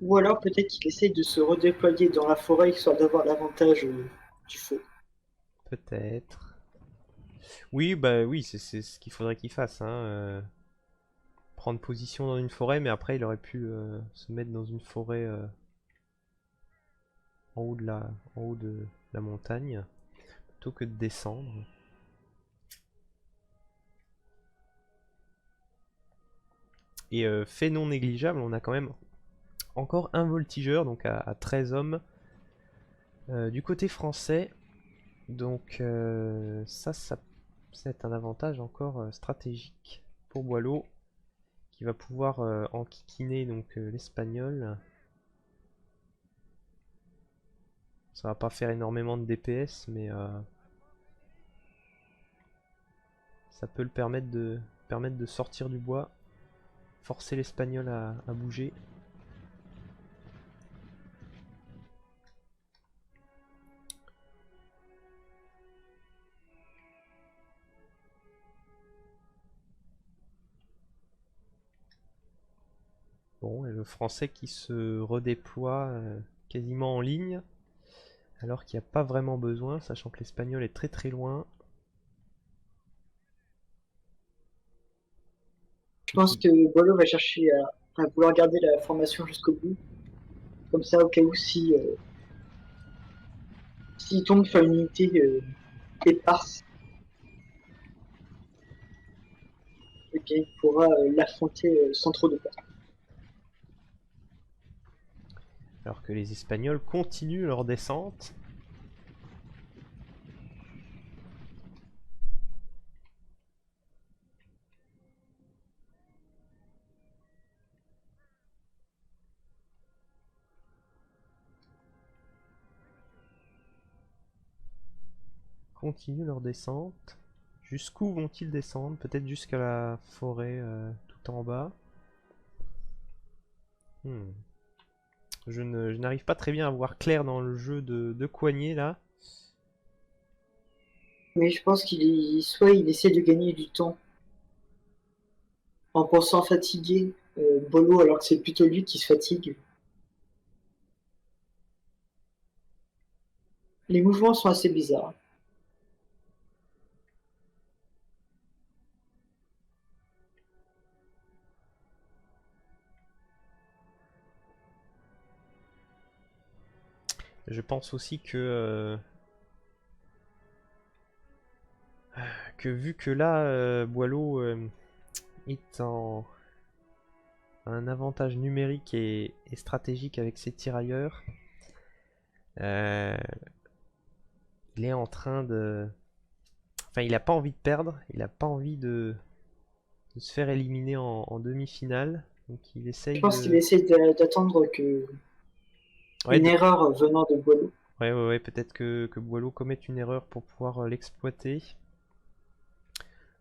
Ou alors peut-être qu'il essaye de se redéployer dans la forêt histoire d'avoir l'avantage du feu. Peut-être. Oui, bah oui, c'est ce qu'il faudrait qu'il fasse. Prendre position dans une forêt, mais après il aurait pu se mettre dans une forêt en haut de la montagne, plutôt que de descendre. Et fait non négligeable, on a quand même encore un voltigeur, donc à 13 hommes. Du côté français, donc ça C'est un avantage encore stratégique pour Boileau, qui va pouvoir enquiquiner donc l'Espagnol. Ça va pas faire énormément de DPS, mais ça peut le permettre de sortir du bois, forcer l'Espagnol à bouger. Bon, et le Français qui se redéploie quasiment en ligne, alors qu'il n'y a pas vraiment besoin, sachant que l'Espagnol est très très loin. Je pense que Bolo va chercher à vouloir garder la formation jusqu'au bout. Comme ça, au cas où, s'il tombe sur une unité éparse, et bien il pourra l'affronter sans trop de peur. Alors que les Espagnols continuent leur descente. Jusqu'où vont-ils descendre? Peut-être jusqu'à la forêt tout en bas. Je n'arrive pas très bien à voir clair dans le jeu de Coignet là. Mais je pense soit il essaie de gagner du temps en pensant fatiguer Bolo alors que c'est plutôt lui qui se fatigue. Les mouvements sont assez bizarres. Je pense aussi que vu que là Boileau est en un avantage numérique et stratégique avec ses tirailleurs, il est en train de... Enfin, il a pas envie de perdre, il a pas envie de se faire éliminer en demi-finale. Donc il Je essaye pense qu'il de... essaie d'attendre que Ouais, une erreur venant de Bolo. ouais, peut-être que Boileau commette une erreur pour pouvoir l'exploiter.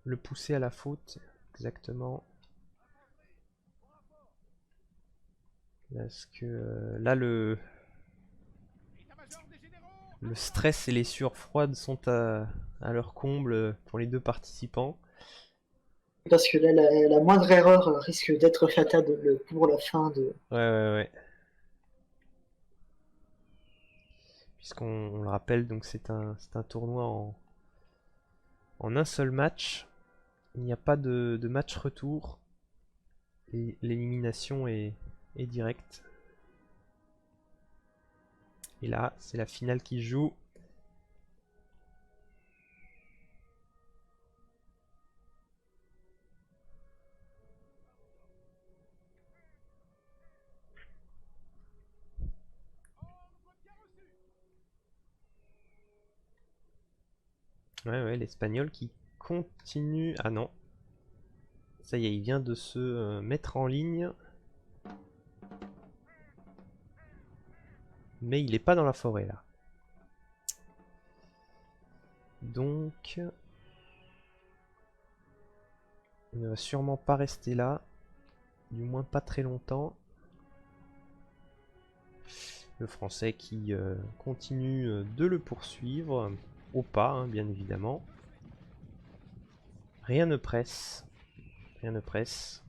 Le pousser à la faute, exactement. Parce que là, le stress et les sueurs froides sont à leur comble pour les deux participants. Parce que là, la moindre erreur risque d'être fatale pour la fin de. Ouais. Puisqu'on le rappelle, donc c'est un tournoi en un seul match. Il n'y a pas de match retour. Et l'élimination est directe. Et là, c'est la finale qui joue. Ouais, l'Espagnol qui continue. Ah non. Ça y est, il vient de se mettre en ligne. Mais il n'est pas dans la forêt là. Donc, il ne va sûrement pas rester là. Du moins pas très longtemps. Le Français qui continue de le poursuivre. Au pas, hein, bien évidemment. Rien ne presse. Rien ne presse.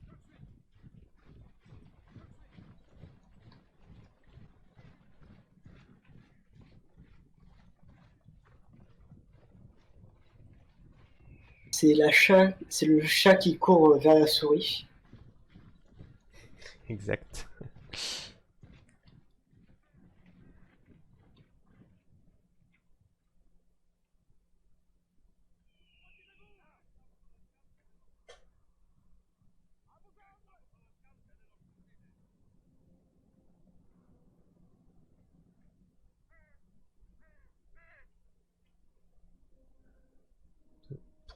C'est le chat qui court vers la souris. Exact.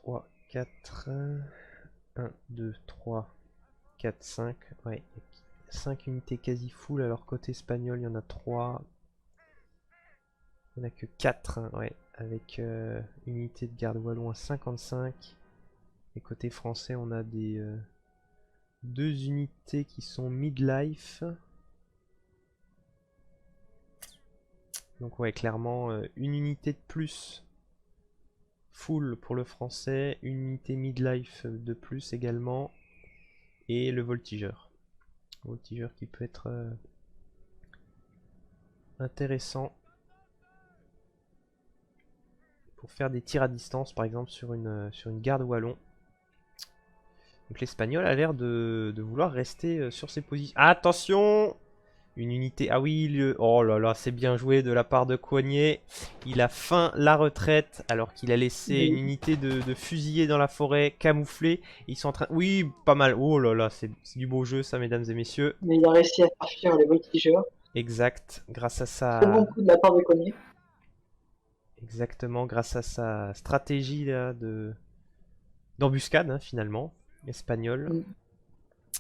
3, 4. 1, 2, 3, 4, 5. Ouais, 5 unités quasi full. Alors côté espagnol, il y en a 3. Il n'y en a que 4, hein, ouais, avec unité de garde wallon à 55. Et côté français, on a des 2 unités qui sont midlife. Donc ouais, clairement, une unité de plus full pour le français, une unité midlife de plus également, et le voltigeur. Voltigeur qui peut être intéressant pour faire des tirs à distance, par exemple sur une garde wallon. Donc l'espagnol a l'air de vouloir rester sur ses positions. Attention! Une unité. Ah oui, oh là là, c'est bien joué de la part de Coignet. Il a feint la retraite alors qu'il a laissé une unité de fusillés dans la forêt, camouflée. Ils sont en train. Oui, pas mal. Oh là là, c'est du beau jeu, ça, mesdames et messieurs. Mais il a réussi à faire fuir les voltigeurs. Exact. Grâce à Très bon sa. coup de la part de Cogné. Exactement, grâce à sa stratégie là, d'embuscade, hein, finalement, espagnole.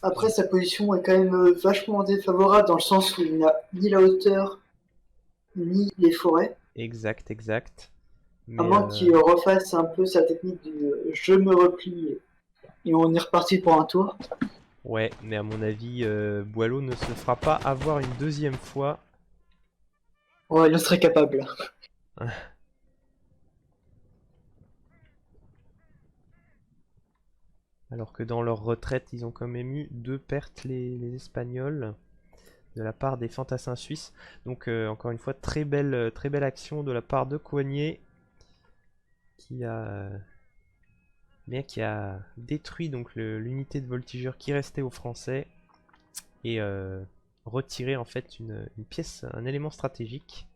Après, sa position est quand même vachement défavorable dans le sens où il n'a ni la hauteur ni les forêts. Exact, exact. À moins qu'il refasse un peu sa technique du je me replie et on est reparti pour un tour. Ouais, mais à mon avis, Boileau ne se fera pas avoir une deuxième fois. Ouais, il en serait capable. Alors que dans leur retraite, ils ont quand même eu 2 pertes, les Espagnols, de la part des fantassins suisses. Donc encore une fois, très belle action de la part de Coignet, qui a détruit donc l'unité de voltigeurs qui restait aux Français et retiré en fait une pièce, un élément stratégique.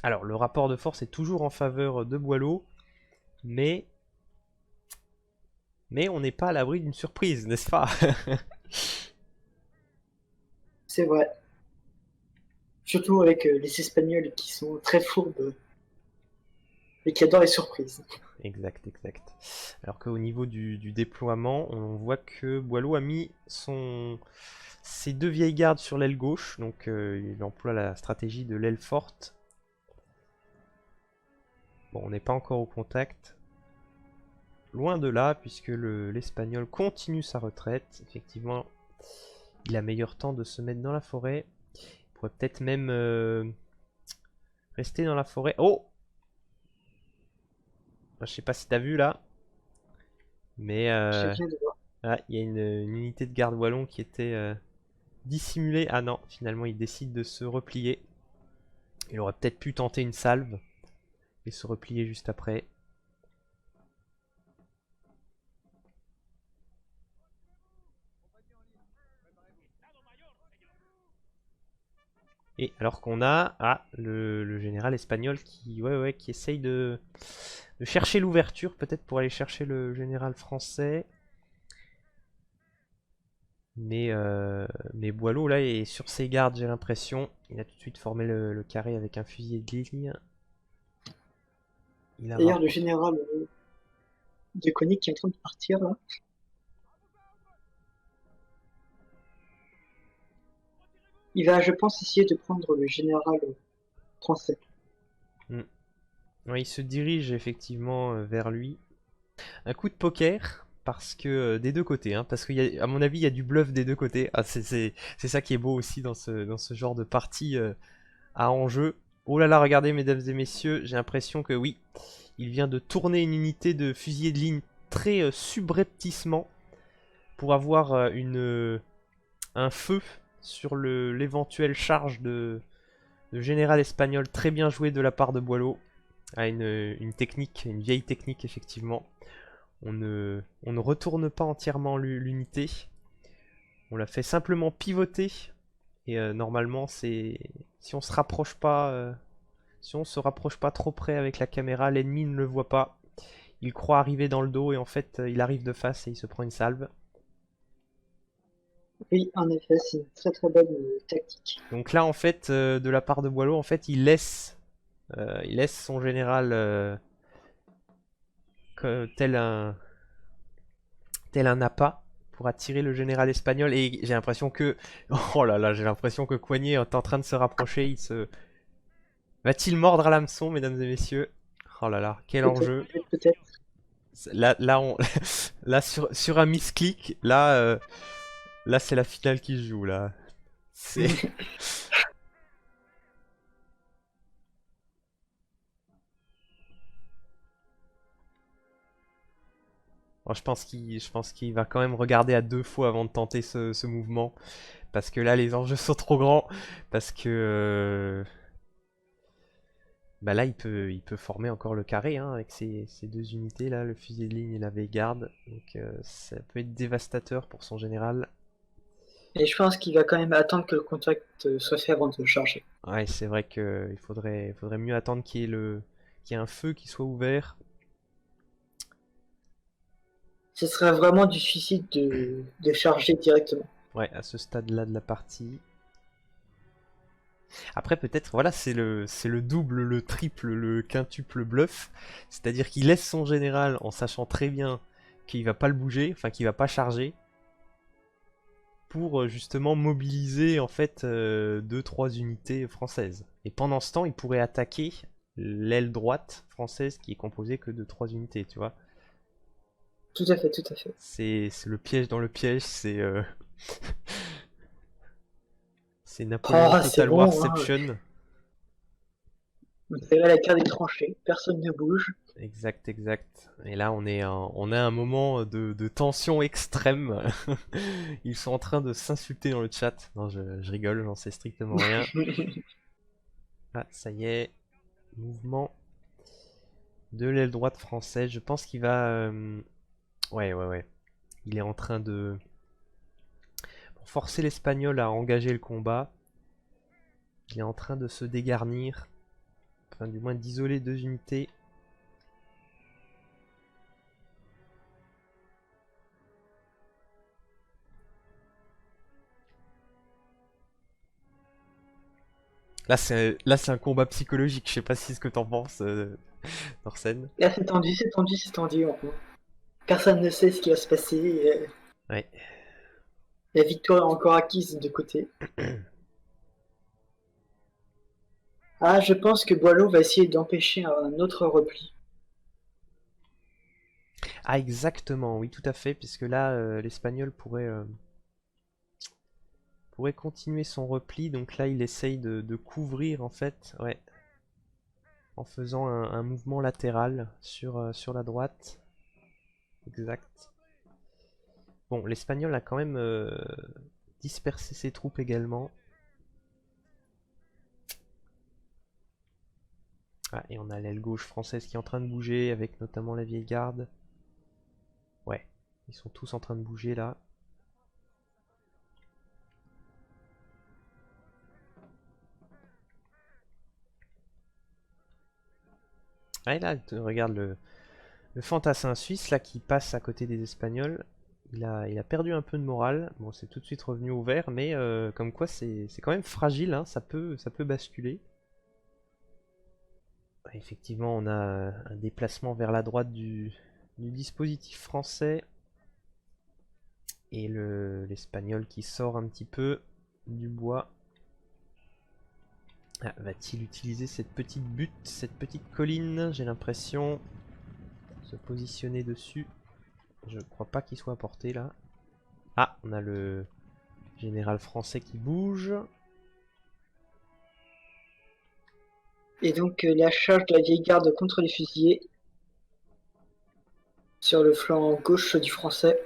Alors le rapport de force est toujours en faveur de Boileau, mais on n'est pas à l'abri d'une surprise, n'est-ce pas? C'est vrai. Surtout avec les Espagnols qui sont très fourbes et qui adorent les surprises. Exact, exact. Alors qu'au niveau du déploiement, on voit que Boileau a mis ses 2 vieilles gardes sur l'aile gauche, donc il emploie la stratégie de l'aile forte. Bon, on n'est pas encore au contact. Loin de là, puisque l'Espagnol continue sa retraite. Effectivement, il a meilleur temps de se mettre dans la forêt. Il pourrait peut-être même rester dans la forêt. Oh! Je sais pas si t'as vu là, mais il y a une unité de garde wallon qui était dissimulée. Ah non, finalement il décide de se replier. Il aurait peut-être pu tenter une salve et se replier juste après. Et alors qu'on a le général espagnol qui essaye de chercher l'ouverture, peut-être pour aller chercher le général français. Mais Boileau là est sur ses gardes, j'ai l'impression. Il a tout de suite formé le carré avec un fusil de ligne. D'ailleurs, le général de Koenig qui est en train de partir là. Il va, je pense, essayer de prendre le général français. Ouais, il se dirige effectivement vers lui. Un coup de poker, parce que des deux côtés, hein, parce qu'à mon avis, il y a du bluff des deux côtés. Ah, c'est ça qui est beau aussi dans ce genre de partie à enjeu. Oh là là, regardez, mesdames et messieurs, j'ai l'impression que oui, il vient de tourner une unité de fusilier de ligne très subrepticement pour avoir un feu sur l'éventuelle charge de général espagnol. Très bien joué de la part de Boileau. Une technique, une vieille technique effectivement. On ne retourne pas entièrement l'unité. On la fait simplement pivoter. Et normalement, si on se rapproche pas, si on se rapproche pas trop près avec la caméra, l'ennemi ne le voit pas. Il croit arriver dans le dos et en fait, il arrive de face et il se prend une salve. Oui, en effet, c'est une très très bonne tactique. Donc là, en fait, de la part de Boileau, en fait, il laisse Il laisse son général tel un appât pour attirer le général espagnol. Et j'ai l'impression que... Oh là là, j'ai l'impression que Coignet est en train de se rapprocher. Va-t-il mordre à l'hameçon, mesdames et messieurs? Oh là là, quel enjeu. Peut-être. Là, là sur un misclick, là, là c'est la finale qui se joue, là. C'est... Bon, je pense qu'il va quand même regarder à 2 fois avant de tenter ce mouvement. Parce que là, les enjeux sont trop grands. Parce que... bah là, il peut former encore le carré hein, avec ces 2 unités là, le fusil de ligne et la vieille garde. Donc ça peut être dévastateur pour son général. Et je pense qu'il va quand même attendre que le contact soit fait avant de charger. Ouais, c'est vrai qu'il faudrait mieux attendre qu'il y ait un feu qui soit ouvert. Ce serait vraiment du suicide de charger directement. Ouais, à ce stade-là de la partie. Après, peut-être, voilà, c'est le double, le triple, le quintuple bluff. C'est-à-dire qu'il laisse son général en sachant très bien qu'il va pas le bouger, enfin qu'il va pas charger. Pour justement mobiliser en fait 2-3 unités françaises. Et pendant ce temps, il pourrait attaquer l'aile droite française qui est composée que de 3 unités, tu vois. Tout à fait, tout à fait. C'est le piège dans le piège, c'est c'est Napoléon Total bon, Warception. hein. Vous avez la carte des tranchées, personne ne bouge. Exact. Et là, on a un moment de tension extrême. Ils sont en train de s'insulter dans le chat. Non, je rigole, j'en sais strictement rien. Ah, ça y est. Mouvement de l'aile droite française. Je pense qu'il va... Ouais. Il est en train de... Pour forcer l'Espagnol à engager le combat. Il est en train de se dégarnir. Enfin, du moins d'isoler 2 unités. Là, c'est un combat psychologique. Je sais pas si ce que t'en penses, Thorsen. Là, c'est tendu. Personne ne sait ce qui va se passer. Ouais. La victoire est encore acquise de côté. Ah, je pense que Boileau va essayer d'empêcher un autre repli. Ah, exactement, oui, tout à fait, puisque là, l'Espagnol pourrait continuer son repli. Donc là, il essaye de couvrir, en fait, ouais, en faisant un mouvement latéral sur la droite. Exact. Bon, l'Espagnol a quand même dispersé ses troupes également. Ah, et on a l'aile gauche française qui est en train de bouger, avec notamment la vieille garde. Ouais, ils sont tous en train de bouger là. Ah, là, regarde le fantassin suisse là qui passe à côté des Espagnols. Il a perdu un peu de morale. Bon, c'est tout de suite revenu au vert, mais comme quoi c'est quand même fragile, hein, ça peut basculer. Effectivement, on a un déplacement vers la droite du dispositif français. Et l'Espagnol qui sort un petit peu du bois. Ah, va-t-il utiliser cette petite butte, cette petite colline? J'ai l'impression. Se positionner dessus. Je crois pas qu'il soit à portée là. Ah, on a le général français qui bouge. Et donc la charge de la vieille garde contre les fusiliers. Sur le flanc gauche du français.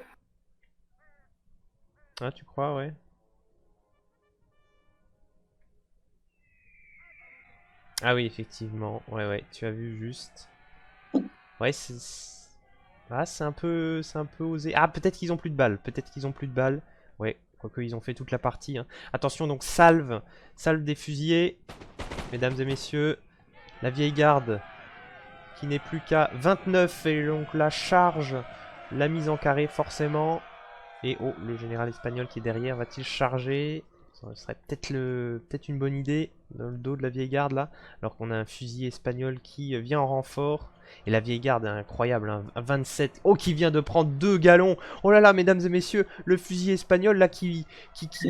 Ah, tu crois, ouais. Ah oui, effectivement. Ouais, tu as vu juste. Ouais, c'est un peu osé. Ah, peut-être qu'ils ont plus de balles. Ouais, quoique ils ont fait toute la partie. Hein. Attention, donc salve des fusillés. Mesdames et messieurs, la vieille garde qui n'est plus qu'à 29. Et donc la charge, la mise en carré forcément. Et oh, le général espagnol qui est derrière, va-t-il charger? Ce serait peut-être une bonne idée dans le dos de la vieille garde là, alors qu'on a un fusilier espagnol qui vient en renfort. Et la vieille garde est incroyable, hein, à 27. Oh, qui vient de prendre 2 galons. Oh là là, mesdames et messieurs, le fusilier espagnol là qui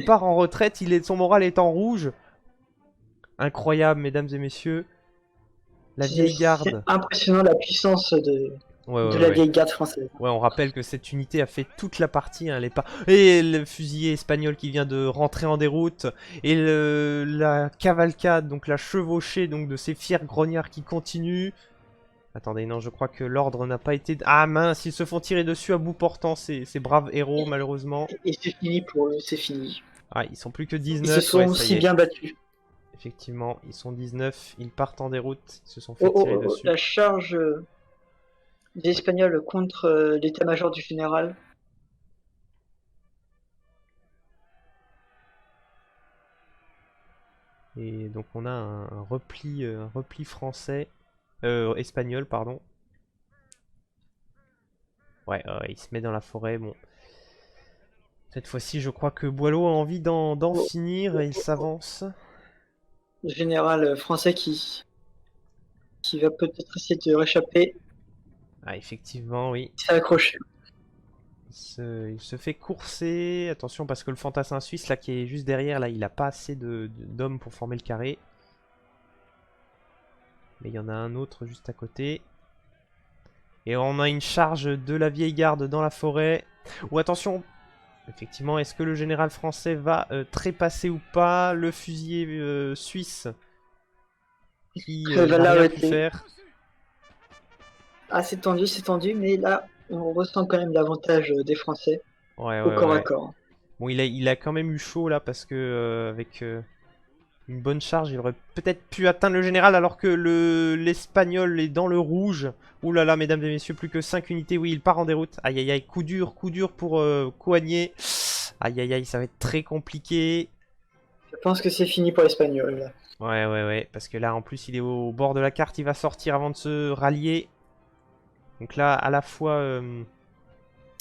part en retraite, son moral est en rouge. Incroyable, mesdames et messieurs. La vieille garde. C'est impressionnant la puissance de la vieille garde française. Ouais, on rappelle que cette unité a fait toute la partie, hein, et le fusilier espagnol qui vient de rentrer en déroute, et la cavalcade, donc la chevauchée donc de ces fiers grognards qui continuent. Attendez, non, je crois que l'ordre n'a pas été... Ah mince, ils se font tirer dessus à bout portant, ces braves héros, malheureusement. Et c'est fini pour eux, c'est fini. Ah, ils sont plus que Ils 19. se sont si bien battus. Effectivement, ils sont 19, ils partent en déroute, ils se sont fait tirer dessus. La charge des Espagnols contre l'état-major du général. Et donc on a un repli français, espagnol, pardon. Ouais, il se met dans la forêt, bon. Cette fois-ci, je crois que Boileau a envie d'en finir et il s'avance. Le général français qui va peut-être essayer de réchapper. Ah, effectivement, oui. Il s'est accroché. Il se fait courser. Attention, parce que le fantassin suisse, là, qui est juste derrière, là, il a pas assez d'hommes pour former le carré. Mais il y en a un autre juste à côté. Et on a une charge de la vieille garde dans la forêt. Ou attention, effectivement, est-ce que le général français va trépasser ou pas le fusilier suisse qui va n'a rien pu l'arrêter. faire. Ah, c'est tendu, mais là, on ressent quand même l'avantage des Français Ouais, au ouais, corps à ouais. corps. Bon, il a quand même eu chaud là parce que avec une bonne charge, il aurait peut-être pu atteindre le général alors que l'espagnol est dans le rouge. Ouh là là, mesdames et messieurs, plus que 5 unités. Oui, il part en déroute. Aïe aïe aïe, coup dur pour Coignet. Aïe aïe aïe, ça va être très compliqué. Je pense que c'est fini pour l'Espagnol. Là. Ouais, ouais, ouais, parce que là en plus il est au bord de la carte, il va sortir avant de se rallier. Donc là, à la fois...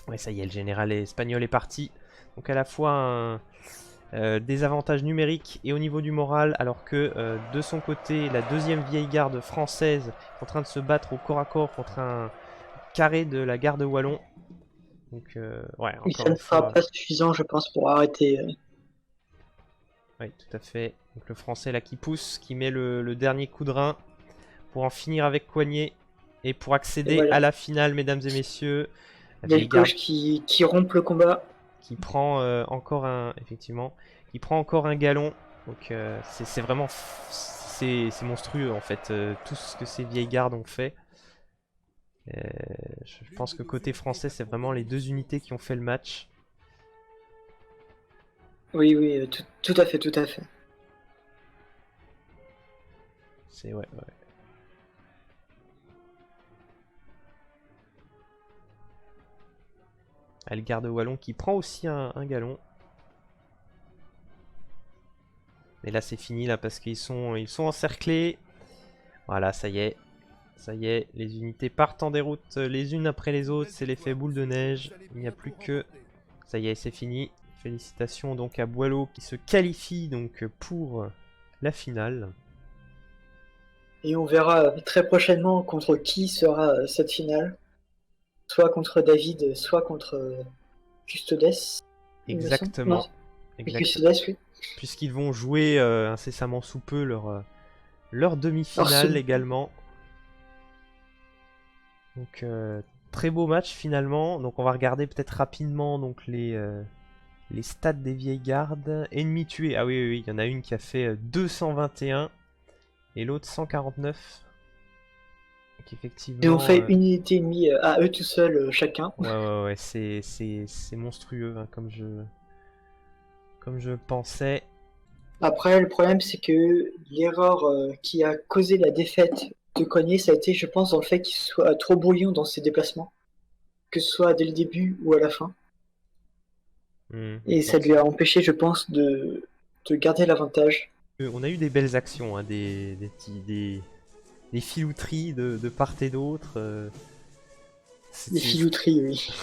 Ouais, ça y est, le général espagnol est parti. Donc à la fois un désavantage numérique et au niveau du moral, alors que de son côté, la deuxième vieille garde française est en train de se battre au corps à corps contre un carré de la garde wallon. Donc ouais, Et encore ça une ne sera fois... pas suffisant, je pense, pour arrêter. Oui, tout à fait. Donc le français là qui pousse, qui met le dernier coup de rein pour en finir avec Coignet et pour accéder voilà. à la finale, mesdames et messieurs. Il y a le gauche qui rompt le combat. Qui prend encore un... Effectivement, qui prend encore un galon. Donc c'est vraiment... C'est monstrueux en fait, tout ce que ces vieilles gardes ont fait. Je pense que côté français, c'est vraiment les deux unités qui ont fait le match. Oui, oui, tout à fait, tout à fait. C'est ouais. Ah, le garde wallon qui prend aussi un galon. Mais là c'est fini là parce qu'ils sont encerclés. Voilà, ça y est. Ça y est, les unités partent en déroute les unes après les autres. C'est l'effet boule de neige. Il n'y a plus que... Ça y est, c'est fini. Félicitations donc à Boileau qui se qualifie donc pour la finale. Et on verra très prochainement contre qui sera cette finale. Soit contre David, soit contre Custodes. Exactement. Custodes, oui. Puisqu'ils vont jouer incessamment sous peu leur demi-finale également. Donc très beau match finalement. Donc on va regarder peut-être rapidement donc les stats des vieilles gardes. Ennemis tués. Ah oui, il y en a une qui a fait 221 et l'autre 149. Donc effectivement... Ils ont fait une unité ennemie à eux tout seuls chacun. Ouais, c'est monstrueux hein, comme je pensais. Après, le problème c'est que l'erreur qui a causé la défaite de Coignet, ça a été, je pense, dans le fait qu'il soit trop brouillon dans ses déplacements. Que ce soit dès le début ou à la fin. Et ça lui a empêché, je pense, de garder l'avantage. On a eu des belles actions, hein, des filouteries de part et d'autre. Des filouteries, oui.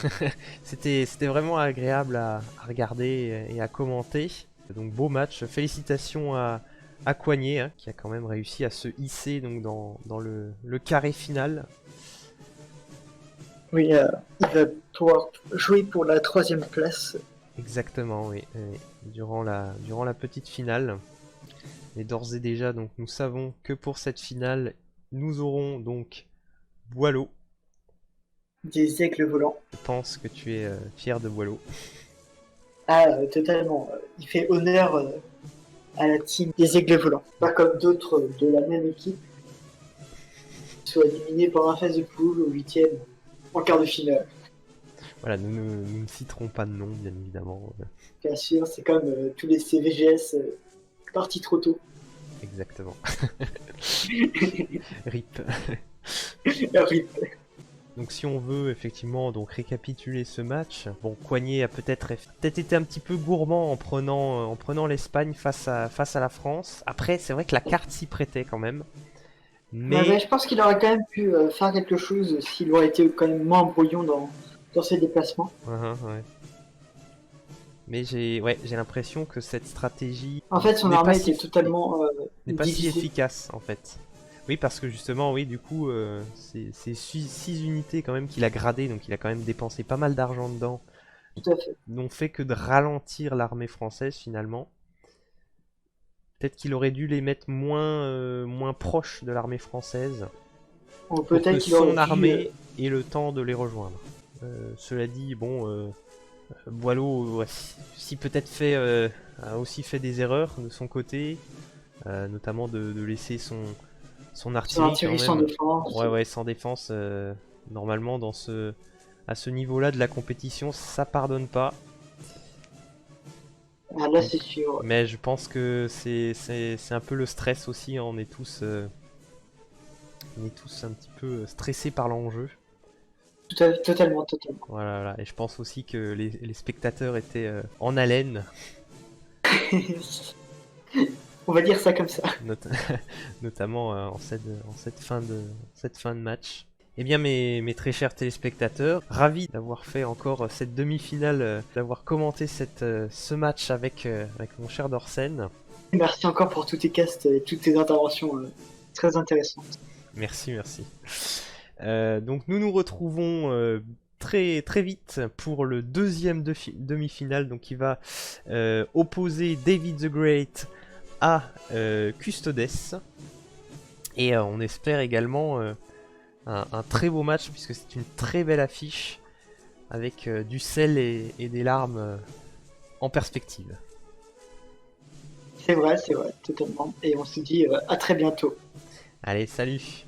C'était vraiment agréable à regarder et à commenter. Donc beau match, félicitations à Coignet, hein, qui a quand même réussi à se hisser donc, dans le carré final. Oui, il va pouvoir jouer pour la 3e place. Exactement, oui. Durant la petite finale. Et d'ores et déjà, donc, nous savons que pour cette finale, nous aurons donc Boileau. Des aigles volants. Je pense que tu es fier de Boileau. Ah, totalement. Il fait honneur à la team des aigles volants. Pas comme d'autres de la même équipe, qui soient éliminés par un phase de poule au 8e, en quart de finale. Voilà, nous ne citerons pas de nom, bien évidemment. Bien sûr, c'est comme tous les CVGS partis trop tôt. Exactement. RIP. RIP. Donc si on veut effectivement donc récapituler ce match, bon Coignet a peut-être été un petit peu gourmand en prenant l'Espagne face à la France. Après c'est vrai que la carte s'y prêtait quand même. Mais je pense qu'il aurait quand même pu faire quelque chose s'il aurait été quand même moins brouillon dans ses déplacements. Ouais. Mais j'ai l'impression que cette stratégie En fait son armée était totalement n'est pas si divisée. efficace en fait. Oui, parce que justement, oui, du coup, c'est 6 unités quand même qu'il a gradées, donc il a quand même dépensé pas mal d'argent dedans. Tout à fait. N'ont fait que de ralentir l'armée française finalement. Peut-être qu'il aurait dû les mettre moins proches de l'armée française. Ou Pour que peut-être qu'il aurait son dû, armée ait le temps de les rejoindre. Cela dit, bon, Boileau, si peut-être a aussi fait des erreurs de son côté, notamment de laisser son artillerie sans quand même. défense. Ouais, sans défense. Normalement, à ce niveau-là de la compétition, ça pardonne pas. Ah, là, c'est sûr. Mais je pense que c'est un peu le stress aussi. Hein, on est tous un petit peu stressés par l'enjeu. Totalement. Voilà. Et je pense aussi que les spectateurs étaient en haleine. On va dire ça comme ça. Notamment en cette fin de match. Eh bien mes très chers téléspectateurs, ravi d'avoir fait encore cette demi-finale, d'avoir commenté ce match avec mon cher Dorsen. Merci encore pour tous tes castes et toutes tes interventions très intéressantes. Merci. Donc nous nous retrouvons très très vite pour le deuxième demi-finale, donc qui va opposer David the Great à Custodes. Et on espère également un très beau match, puisque c'est une très belle affiche avec du sel et des larmes en perspective. C'est vrai, totalement. Et on se dit à très bientôt. Allez, salut!